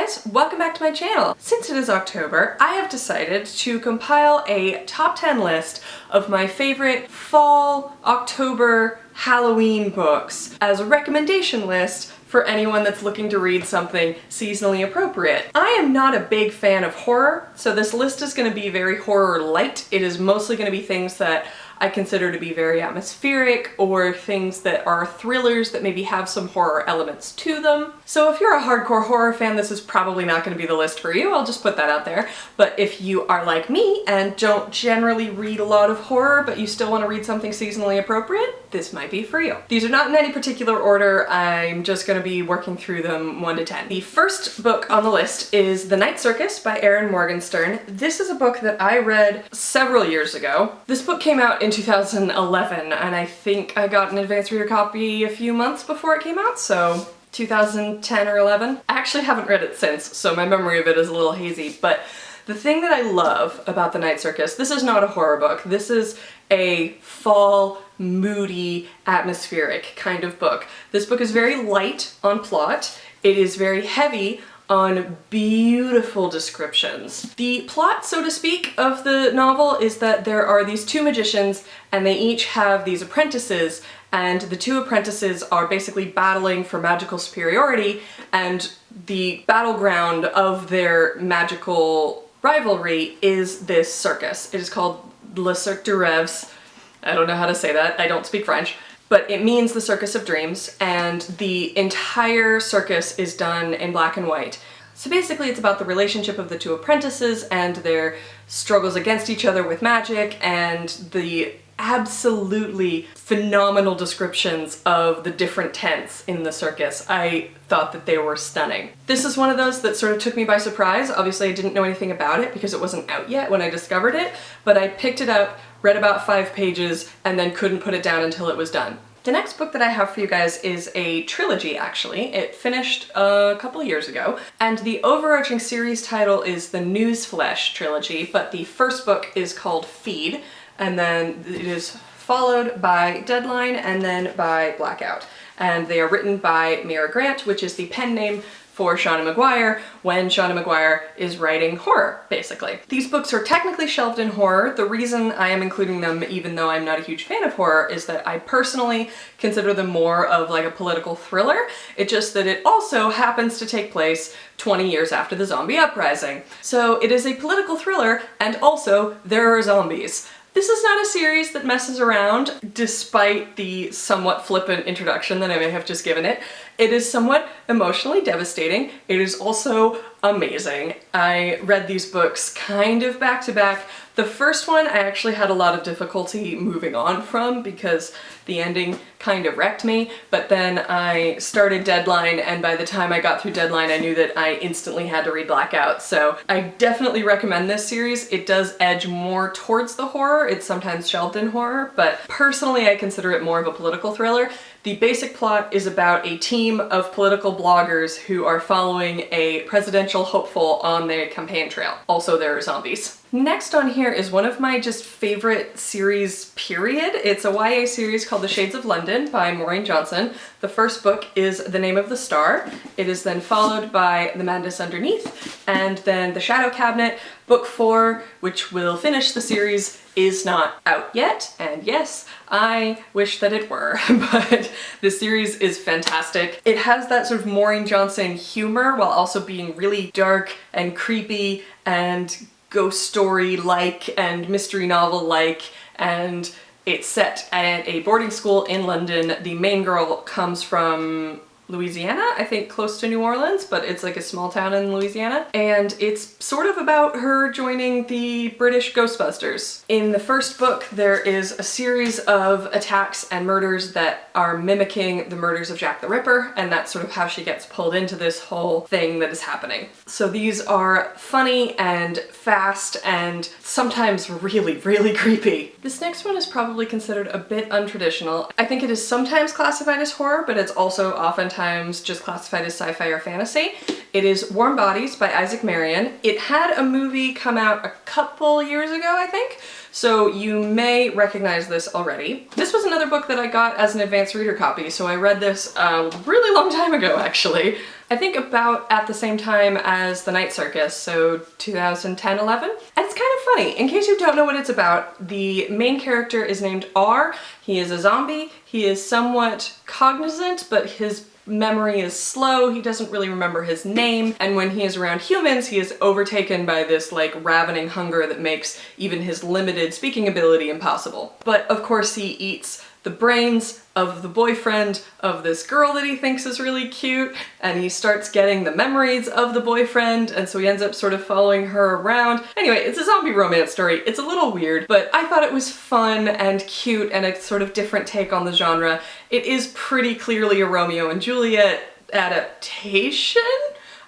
guys, welcome back to my channel. Since it is October, I have decided to compile a top 10 list of my favorite fall, October, Halloween books as a recommendation list for anyone that's looking to read something seasonally appropriate. I am not a big fan of horror, so this list is going to be very horror light. It is mostly going to be things that I consider to be very atmospheric or things that are thrillers that maybe have some horror elements to them. So if you're a hardcore horror fan, this is probably not going to be the list for you. I'll just put that out there. But if you are like me and don't generally read a lot of horror, but you still want to read something seasonally appropriate, this might be for you. These are not in any particular order. I'm just going to be working through them 1 to 10. The first book on the list is The Night Circus by Erin Morgenstern. This is a book that I read several years ago. This book came out in 2011, and I think I got an advanced reader copy a few months before it came out, so 2010 or 11. I actually haven't read it since, so my memory of it is a little hazy, but the thing that I love about The Night Circus, this is not a horror book, this is a fall, moody, atmospheric kind of book. This book is very light on plot, it is very heavy on beautiful descriptions. The plot, so to speak, of the novel is that there are these two magicians and they each have these apprentices, and the two apprentices are basically battling for magical superiority, and the battleground of their magical rivalry is this circus. It is called Le Cirque du Rêves. I don't know how to say that, I don't speak French. But it means the Circus of Dreams, and the entire circus is done in black and white. So basically it's about the relationship of the two apprentices and their struggles against each other with magic, and the absolutely phenomenal descriptions of the different tents in the circus. I thought that they were stunning. This is one of those that sort of took me by surprise. Obviously I didn't know anything about it because it wasn't out yet when I discovered it, but I picked it up, read about 5 pages, and then couldn't put it down until it was done. The next book that I have for you guys is a trilogy, actually. It finished a couple years ago, and the overarching series title is the Newsflesh trilogy, but the first book is called Feed, and then it is followed by Deadline and then by Blackout. And they are written by Mira Grant, which is the pen name for Seanan McGuire when Seanan McGuire is writing horror, basically. These books are technically shelved in horror. The reason I am including them, even though I'm not a huge fan of horror, is that I personally consider them more of like a political thriller. It's just that it also happens to take place 20 years after the zombie uprising. So it is a political thriller, and also there are zombies. This is not a series that messes around, despite the somewhat flippant introduction that I may have just given it. It is somewhat emotionally devastating. It is also amazing. I read these books kind of back to back. The first one I actually had a lot of difficulty moving on from because the ending kind of wrecked me, but then I started Deadline, and by the time I got through Deadline I knew that I instantly had to read Blackout, so I definitely recommend this series. It does edge more towards the horror. It's sometimes shelved in horror, but personally I consider it more of a political thriller. The basic plot is about a team of political bloggers who are following a presidential hopeful on their campaign trail. Also, there are zombies. Next on here is one of my just favorite series, period. It's a YA series called The Shades of London by Maureen Johnson. The first book is The Name of the Star. It is then followed by The Madness Underneath, and then The Shadow Cabinet. Book 4, which will finish the series, is not out yet, and yes, I wish that it were, but this series is fantastic. It has that sort of Maureen Johnson humor while also being really dark and creepy and ghost story-like and mystery novel-like, and it's set at a boarding school in London. The main girl comes from Louisiana, I think close to New Orleans, but it's like a small town in Louisiana, and it's sort of about her joining the British Ghostbusters. In the first book there is a series of attacks and murders that are mimicking the murders of Jack the Ripper, and that's sort of how she gets pulled into this whole thing that is happening. So these are funny and fast and sometimes really, really creepy. This next one is probably considered a bit untraditional. I think it is sometimes classified as horror, but it's also oftentimes just classified as sci-fi or fantasy. It is Warm Bodies by Isaac Marion. It had a movie come out a couple years ago, I think, so you may recognize this already. This was another book that I got as an advanced reader copy, so I read this a really long time ago, actually. I think about at the same time as The Night Circus, so 2010-11. And it's kind of funny. In case you don't know what it's about, the main character is named R. He is a zombie. He is somewhat cognizant, but his memory is slow, he doesn't really remember his name, and when he is around humans, he is overtaken by this like ravening hunger that makes even his limited speaking ability impossible. But of course he eats the brains of the boyfriend of this girl that he thinks is really cute, and he starts getting the memories of the boyfriend, and so he ends up sort of following her around. Anyway, it's a zombie romance story. It's a little weird, but I thought it was fun and cute and a sort of different take on the genre. It is pretty clearly a Romeo and Juliet adaptation?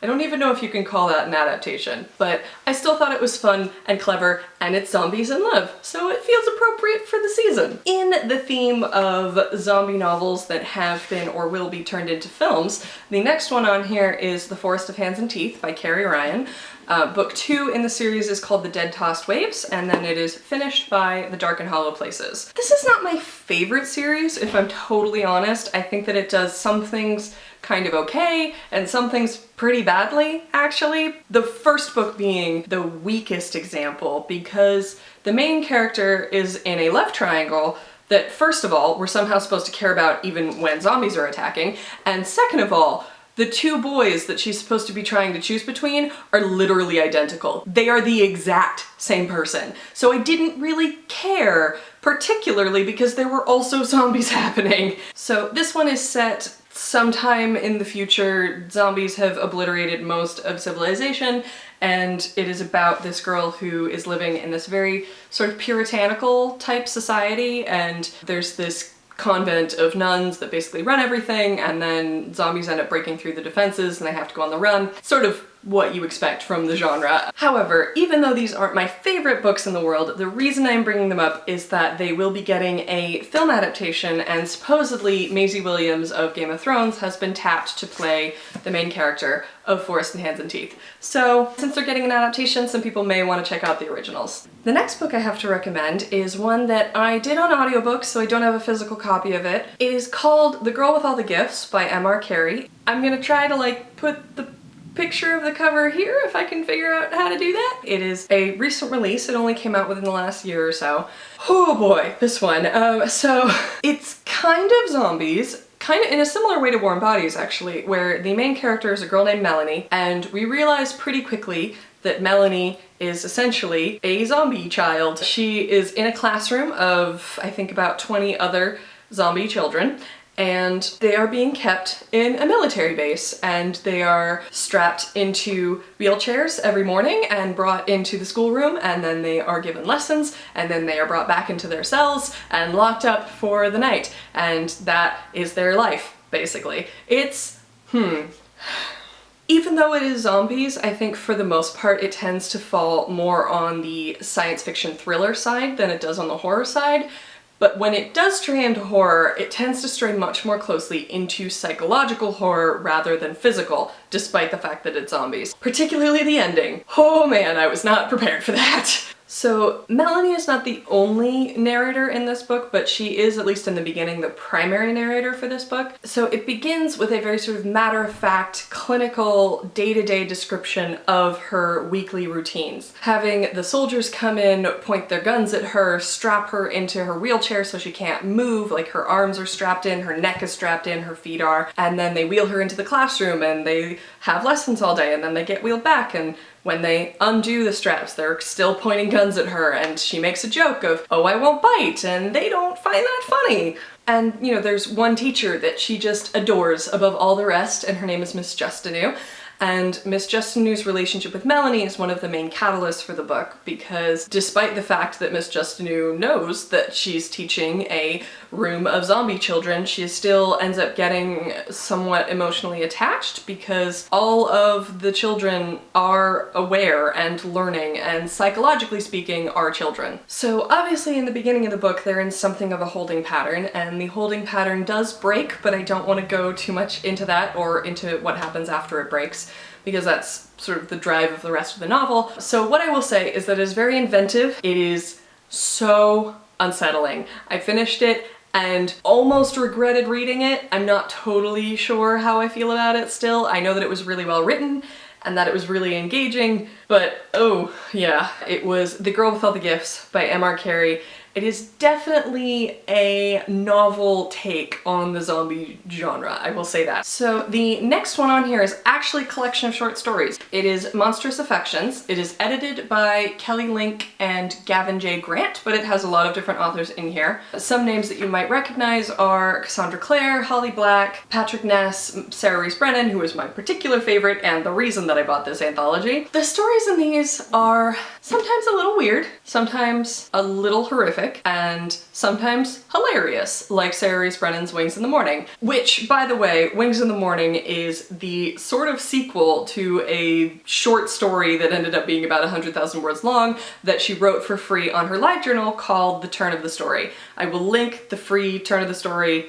I don't even know if you can call that an adaptation, but I still thought it was fun and clever, and it's zombies in love, so it feels appropriate for the season. In the theme of zombie novels that have been or will be turned into films, the next one on here is The Forest of Hands and Teeth by Carrie Ryan. Book 2 in the series is called The Dead Tossed Waves, and then it is finished by The Dark and Hollow Places. This is not my favorite series, if I'm totally honest. I think that it does some things kind of okay, and some things pretty badly, actually. The first book being the weakest example, because the main character is in a love triangle that, first of all, we're somehow supposed to care about even when zombies are attacking, and second of all, the two boys that she's supposed to be trying to choose between are literally identical. They are the exact same person. So I didn't really care, particularly because there were also zombies happening. So this one is set sometime in the future. Zombies have obliterated most of civilization, and it is about this girl who is living in this very sort of puritanical type society, and there's this convent of nuns that basically run everything, and then zombies end up breaking through the defenses and they have to go on the run. Sort of what you expect from the genre. However, even though these aren't my favorite books in the world, the reason I'm bringing them up is that they will be getting a film adaptation, and supposedly Maisie Williams of Game of Thrones has been tapped to play the main character of Forest and Hands and Teeth. So since they're getting an adaptation, some people may want to check out the originals. The next book I have to recommend is one that I did on audiobook, so I don't have a physical copy of it. It is called The Girl with All the Gifts by M.R. Carey. I'm gonna try to like put the picture of the cover here if I can figure out how to do that. It is a recent release. It only came out within the last year or so. Oh boy, this one. So it's kind of zombies, kind of in a similar way to Warm Bodies actually, where the main character is a girl named Melanie, and we realize pretty quickly that Melanie is essentially a zombie child. She is in a classroom of, I think, about 20 other zombie children, and they are being kept in a military base, and they are strapped into wheelchairs every morning and brought into the schoolroom, and then they are given lessons, and then they are brought back into their cells and locked up for the night, and that is their life, basically. It's, Even though it is zombies, I think for the most part it tends to fall more on the science fiction thriller side than it does on the horror side. But when it does stray into horror, it tends to stray much more closely into psychological horror rather than physical, despite the fact that it's zombies. Particularly the ending. Oh man, I was not prepared for that. So Melanie is not the only narrator in this book, but she is, at least in the beginning, the primary narrator for this book. So it begins with a very sort of matter-of-fact, clinical, day-to-day description of her weekly routines. Having the soldiers come in, point their guns at her, strap her into her wheelchair so she can't move, like her arms are strapped in, her neck is strapped in, her feet are, and then they wheel her into the classroom and they have lessons all day, and then they get wheeled back, and when they undo the straps, they're still pointing guns at her, and she makes a joke of, "Oh, I won't bite," and they don't find that funny. And, you know, there's one teacher that she just adores above all the rest, and her name is Miss Justineau. And Miss Justineau's relationship with Melanie is one of the main catalysts for the book, because despite the fact that Miss Justineau knows that she's teaching a room of zombie children, she still ends up getting somewhat emotionally attached because all of the children are aware and learning, and psychologically speaking, are children. So obviously in the beginning of the book they're in something of a holding pattern, and the holding pattern does break, but I don't want to go too much into that or into what happens after it breaks, because that's sort of the drive of the rest of the novel. So what I will say is that it is very inventive. It is so unsettling. I finished it and almost regretted reading it. I'm not totally sure how I feel about it still. I know that it was really well written and that it was really engaging, but oh yeah, it was The Girl with All the Gifts by M.R. Carey. It is definitely a novel take on the zombie genre, I will say that. So the next one on here is actually a collection of short stories. It is Monstrous Affections. It is edited by Kelly Link and Gavin J. Grant, but it has a lot of different authors in here. Some names that you might recognize are Cassandra Clare, Holly Black, Patrick Ness, Sarah Rees Brennan, who is my particular favorite and the reason that I bought this anthology. The stories in these are sometimes a little weird, sometimes a little horrific, and sometimes hilarious, like Sarah Rees Brennan's Wings in the Morning, which, by the way, Wings in the Morning is the sort of sequel to a short story that ended up being about 100,000 words long that she wrote for free on her LiveJournal called The Turn of the Story. I will link the free Turn of the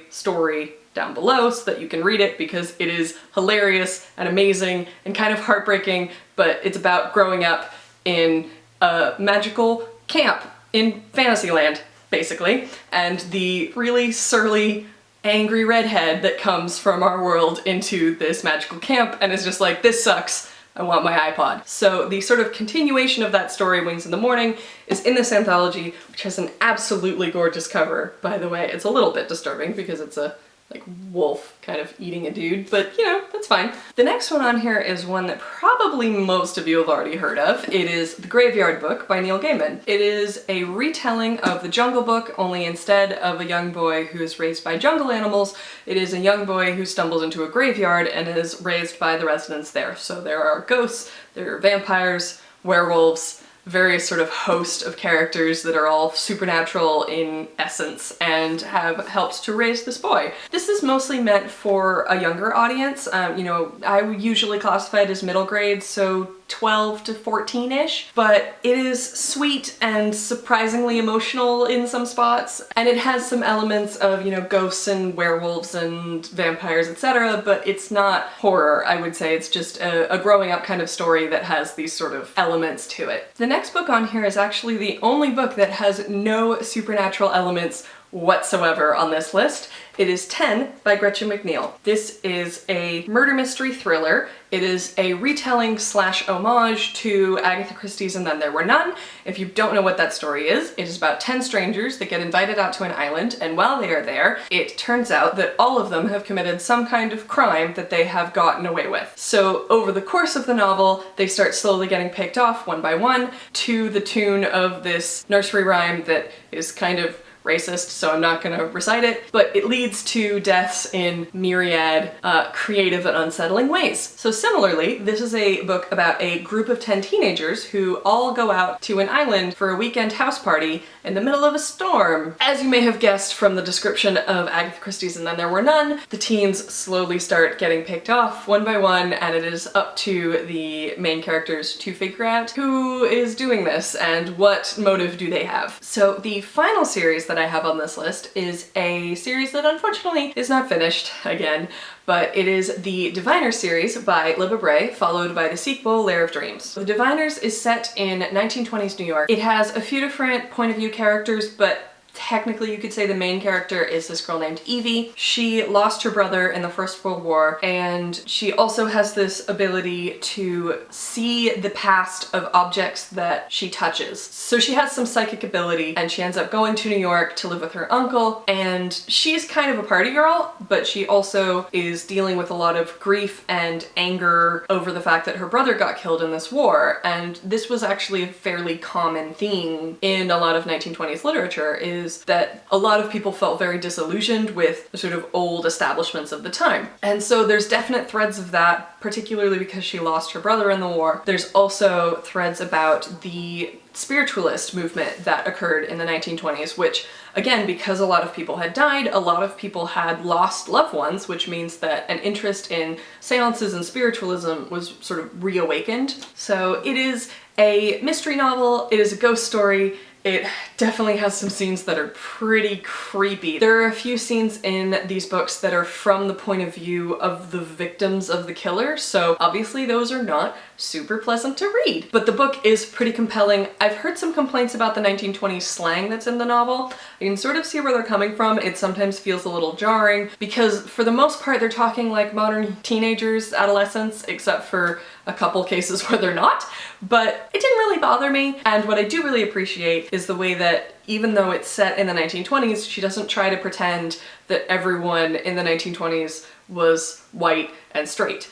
story down below so that you can read it because it is hilarious and amazing and kind of heartbreaking, but it's about growing up in a magical camp in Fantasyland, basically, and the really surly, angry redhead that comes from our world into this magical camp and is just like, this sucks, I want my iPod. So the sort of continuation of that story, Wings in the Morning, is in this anthology, which has an absolutely gorgeous cover, by the way. It's a little bit disturbing because it's a like wolf kind of eating a dude, but you know, that's fine. The next one on here is one that probably most of you have already heard of. It is The Graveyard Book by Neil Gaiman. It is a retelling of The Jungle Book, only instead of a young boy who is raised by jungle animals, it is a young boy who stumbles into a graveyard and is raised by the residents there. So there are ghosts, there are vampires, werewolves, various sort of host of characters that are all supernatural in essence and have helped to raise this boy. This is mostly meant for a younger audience. You know, I would usually classify it as middle grade, so 12 to 14-ish, but it is sweet and surprisingly emotional in some spots, and it has some elements of, you know, ghosts and werewolves and vampires, etc., but it's not horror, I would say. It's just a growing up kind of story that has these sort of elements to it. The next book on here is actually the only book that has no supernatural elements whatsoever on this list. It is 10 by Gretchen McNeil. This is a murder mystery thriller. It is a retelling slash homage to Agatha Christie's And Then There Were None. If you don't know what that story is, it is about 10 strangers that get invited out to an island, and while they are there, it turns out that all of them have committed some kind of crime that they have gotten away with. So over the course of the novel, they start slowly getting picked off one by one to the tune of this nursery rhyme that is kind of racist, so I'm not gonna recite it, but it leads to deaths in myriad creative and unsettling ways. So similarly, this is a book about a group of 10 teenagers who all go out to an island for a weekend house party in the middle of a storm. As you may have guessed from the description of Agatha Christie's And Then There Were None, the teens slowly start getting picked off one by one, and it is up to the main characters to figure out who is doing this and what motive do they have. So the final series that I have on this list is a series that unfortunately is not finished again, but it is the Diviners series by Libba Bray, followed by the sequel, Lair of Dreams. The Diviners is set in 1920s New York. It has a few different point of view characters, but technically you could say the main character is this girl named Evie. She lost her brother in the First World War, and she also has this ability to see the past of objects that she touches. So she has some psychic ability, and she ends up going to New York to live with her uncle, and she's kind of a party girl, but she also is dealing with a lot of grief and anger over the fact that her brother got killed in this war. And this was actually a fairly common theme in a lot of 1920s literature, is that a lot of people felt very disillusioned with the sort of old establishments of the time. And so there's definite threads of that, particularly because she lost her brother in the war. There's also threads about the spiritualist movement that occurred in the 1920s, which, again, because a lot of people had died, a lot of people had lost loved ones, which means that an interest in seances and spiritualism was sort of reawakened. So it is a mystery novel, it is a ghost story, It definitely has some scenes that are pretty creepy. There are a few scenes in these books that are from the point of view of the victims of the killer, so obviously those are not super pleasant to read. But the book is pretty compelling. I've heard some complaints about the 1920s slang that's in the novel. I can sort of see where they're coming from. It sometimes feels a little jarring because for the most part they're talking like modern teenagers, adolescents, except for a couple cases where they're not. But it didn't really bother me, and what I do really appreciate is the way that even though it's set in the 1920s, she doesn't try to pretend that everyone in the 1920s was white and straight.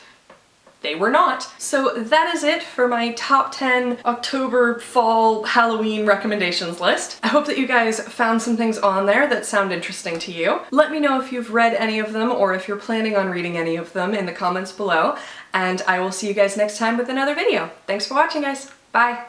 They were not. So that is it for my top 10 October, fall, Halloween recommendations list. I hope that you guys found some things on there that sound interesting to you. Let me know if you've read any of them or if you're planning on reading any of them in the comments below, and I will see you guys next time with another video. Thanks for watching, guys. Bye!